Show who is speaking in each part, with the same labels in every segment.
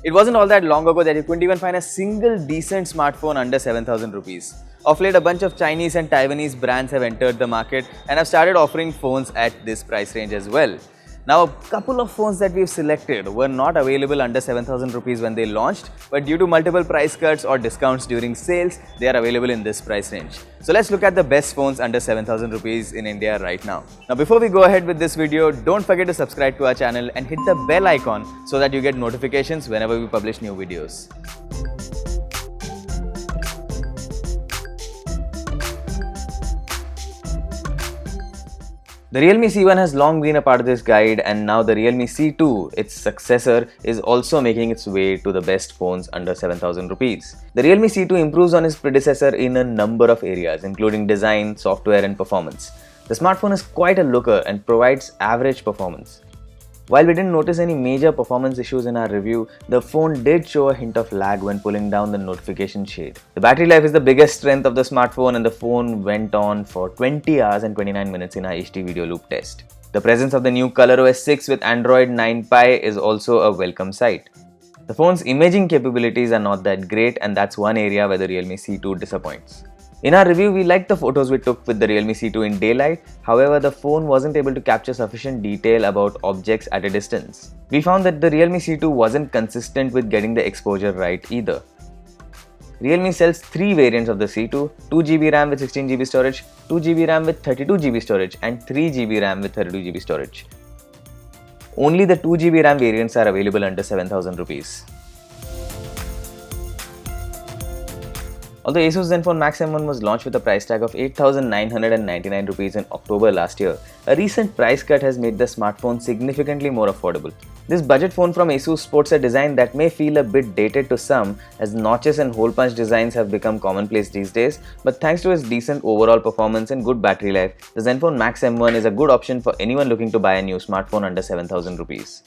Speaker 1: It wasn't all that long ago that you couldn't even find a single decent smartphone under 7,000 rupees. Of late, a bunch of Chinese and Taiwanese brands have entered the market and have started offering phones at this price range as well. Now, a couple of phones that we've selected were not available under 7,000 rupees when they launched, but due to multiple price cuts or discounts during sales, they are available in this price range. So let's look at the best phones under 7,000 rupees in India right now. Now, before we go ahead with this video, don't forget to subscribe to our channel and hit the bell icon so that you get notifications whenever we publish new videos. The Realme C1 has long been a part of this guide, and now the Realme C2, its successor, is also making its way to the best phones under 7,000 rupees. The Realme C2 improves on its predecessor in a number of areas, including design, software and performance. The smartphone is quite a looker and provides average performance. While we didn't notice any major performance issues in our review, the phone did show a hint of lag when pulling down the notification shade. The battery life is the biggest strength of the smartphone, and the phone went on for 20 hours and 29 minutes in our HD video loop test. The presence of the new ColorOS 6 with Android 9 Pie is also a welcome sight. The phone's imaging capabilities are not that great, and that's one area where the Realme C2 disappoints. In our review, we liked the photos we took with the Realme C2 in daylight. However, the phone wasn't able to capture sufficient detail about objects at a distance. We found that the Realme C2 wasn't consistent with getting the exposure right either. Realme sells 3 variants of the C2, 2GB RAM with 16GB storage, 2GB RAM with 32GB storage and 3GB RAM with 32GB storage. Only the 2GB RAM variants are available under 7,000 rupees. Although Asus Zenfone Max M1 was launched with a price tag of 8,999 rupees in October last year, a recent price cut has made the smartphone significantly more affordable. This budget phone from Asus sports a design that may feel a bit dated to some, as notches and hole punch designs have become commonplace these days, but thanks to its decent overall performance and good battery life, the Zenfone Max M1 is a good option for anyone looking to buy a new smartphone under 7,000 rupees.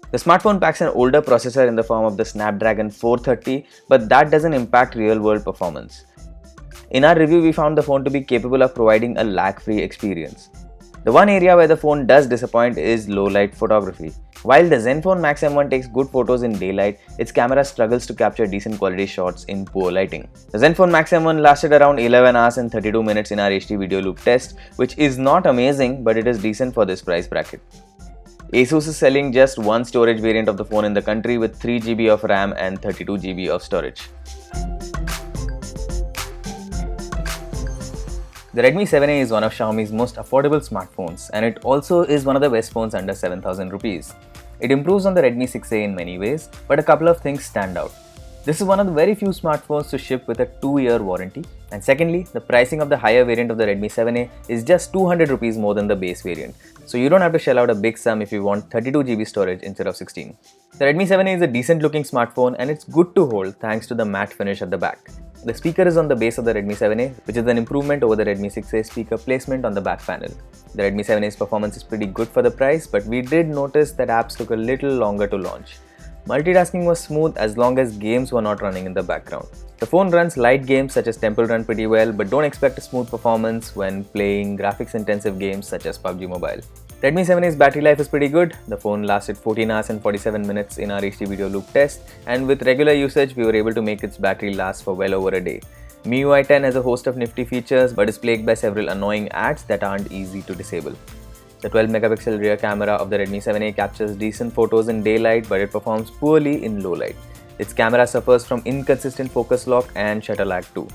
Speaker 1: The smartphone packs an older processor in the form of the Snapdragon 430, but that doesn't impact real-world performance. In our review, we found the phone to be capable of providing a lag-free experience. The one area where the phone does disappoint is low-light photography. While the Zenfone Max M1 takes good photos in daylight, its camera struggles to capture decent quality shots in poor lighting. The Zenfone Max M1 lasted around 11 hours and 32 minutes in our HD video loop test, which is not amazing, but it is decent for this price bracket. Asus is selling just one storage variant of the phone in the country with 3GB of RAM and 32GB of storage. The Redmi 7A is one of Xiaomi's most affordable smartphones, and it also is one of the best phones under 7,000 rupees. It improves on the Redmi 6A in many ways, but a couple of things stand out. This is one of the very few smartphones to ship with a 2-year warranty, and secondly, the pricing of the higher variant of the Redmi 7A is just 200 rupees more than the base variant, so you don't have to shell out a big sum if you want 32GB storage instead of 16. The Redmi 7A is a decent looking smartphone, and it's good to hold thanks to the matte finish at the back. The speaker is on the base of the Redmi 7A, which is an improvement over the Redmi 6A speaker placement on the back panel. The Redmi 7A's performance is pretty good for the price, but we did notice that apps took a little longer to launch. Multitasking was smooth as long as games were not running in the background. The phone runs light games such as Temple Run pretty well, but don't expect a smooth performance when playing graphics intensive games such as PUBG Mobile. Redmi 7A's battery life is pretty good. The phone lasted 14 hours and 47 minutes in our HD video loop test, and with regular usage we were able to make its battery last for well over a day. MIUI 10 has a host of nifty features, but is plagued by several annoying ads that aren't easy to disable. The 12-megapixel rear camera of the Redmi 7A captures decent photos in daylight, but it performs poorly in low light. Its camera suffers from inconsistent focus lock and shutter lag too.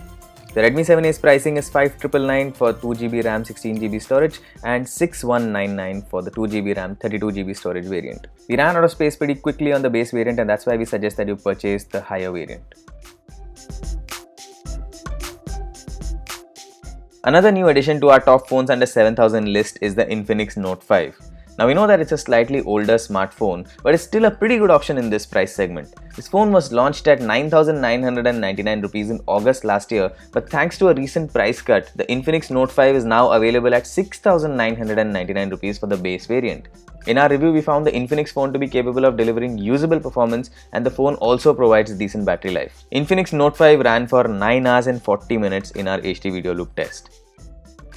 Speaker 1: The Redmi 7A's pricing is 5,999 for 2GB RAM 16GB storage and 6,199 for the 2GB RAM 32GB storage variant. We ran out of space pretty quickly on the base variant, and that's why we suggest that you purchase the higher variant. Another new addition to our top phones under 7,000 list is the Infinix Note 5. Now we know that it's a slightly older smartphone, but it's still a pretty good option in this price segment. This phone was launched at 9,999 rupees in August last year, but thanks to a recent price cut, the Infinix Note 5 is now available at 6,999 rupees for the base variant. In our review, we found the Infinix phone to be capable of delivering usable performance, and the phone also provides decent battery life. Infinix Note 5 ran for 9 hours and 40 minutes in our HD video loop test.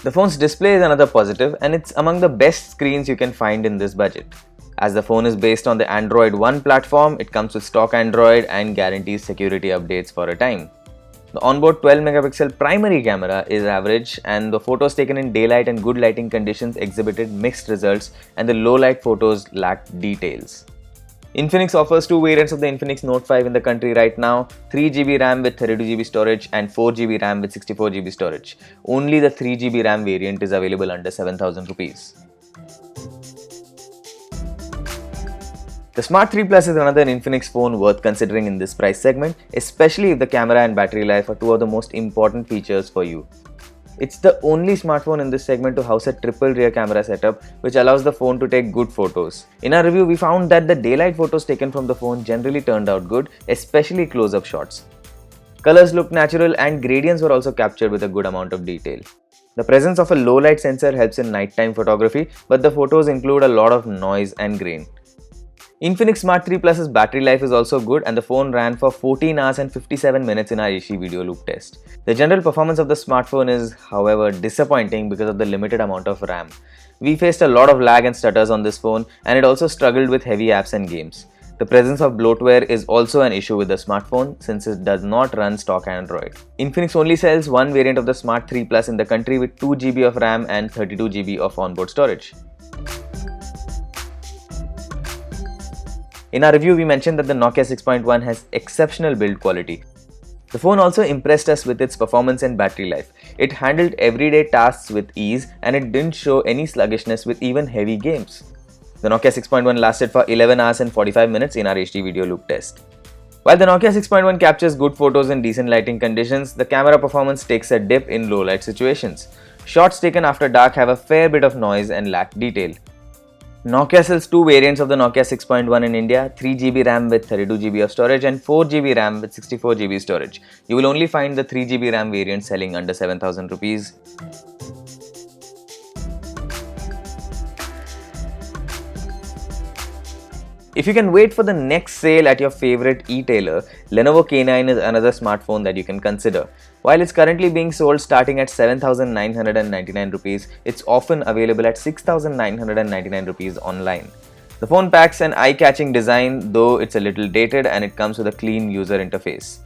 Speaker 1: The phone's display is another positive, and it's among the best screens you can find in this budget. As the phone is based on the Android One platform, it comes with stock Android and guarantees security updates for a time. The onboard 12 megapixel primary camera is average, and the photos taken in daylight and good lighting conditions exhibited mixed results, and the low light photos lacked details. Infinix offers two variants of the Infinix Note 5 in the country right now, 3GB RAM with 32GB storage and 4GB RAM with 64GB storage. Only the 3GB RAM variant is available under 7,000 rupees. The Smart 3 Plus is another Infinix phone worth considering in this price segment, especially if the camera and battery life are two of the most important features for you. It's the only smartphone in this segment to house a triple rear camera setup, which allows the phone to take good photos. In our review, we found that the daylight photos taken from the phone generally turned out good, especially close-up shots. Colors looked natural and gradients were also captured with a good amount of detail. The presence of a low light sensor helps in nighttime photography, but the photos include a lot of noise and grain. Infinix Smart 3 Plus's battery life is also good, and the phone ran for 14 hours and 57 minutes in our HD video loop test. The general performance of the smartphone is, however, disappointing because of the limited amount of RAM. We faced a lot of lag and stutters on this phone, and it also struggled with heavy apps and games. The presence of bloatware is also an issue with the smartphone since it does not run stock Android. Infinix only sells one variant of the Smart 3 Plus in the country with 2GB of RAM and 32GB of onboard storage. In our review, we mentioned that the Nokia 6.1 has exceptional build quality. The phone also impressed us with its performance and battery life. It handled everyday tasks with ease, and it didn't show any sluggishness with even heavy games. The Nokia 6.1 lasted for 11 hours and 45 minutes in our HD video loop test. While the Nokia 6.1 captures good photos in decent lighting conditions, the camera performance takes a dip in low light situations. Shots taken after dark have a fair bit of noise and lack detail. Nokia sells two variants of the Nokia 6.1 in India, 3GB RAM with 32GB of storage and 4GB RAM with 64GB storage. You will only find the 3GB RAM variant selling under 7,000 rupees. If you can wait for the next sale at your favorite e-tailer, Lenovo K9 is another smartphone that you can consider. While it's currently being sold starting at 7,999 rupees, it's often available at 6,999 rupees online. The phone packs an eye-catching design, though it's a little dated, and it comes with a clean user interface.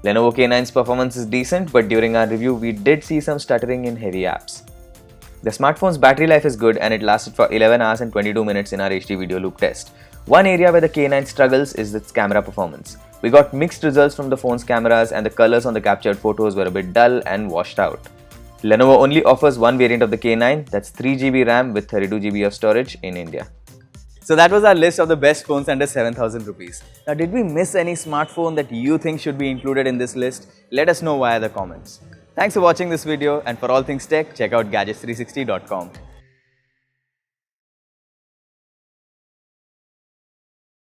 Speaker 1: Lenovo K9's performance is decent, but during our review, we did see some stuttering in heavy apps. The smartphone's battery life is good, and it lasted for 11 hours and 22 minutes in our HD video loop test. One area where the K9 struggles is its camera performance. We got mixed results from the phone's cameras, and the colors on the captured photos were a bit dull and washed out. Lenovo only offers one variant of the K9, that's 3GB RAM with 32GB of storage in India. So that was our list of the best phones under 7,000 rupees. Now, did we miss any smartphone that you think should be included in this list? Let us know via the comments. Thanks for watching this video, and for all things tech, check out gadgets360.com.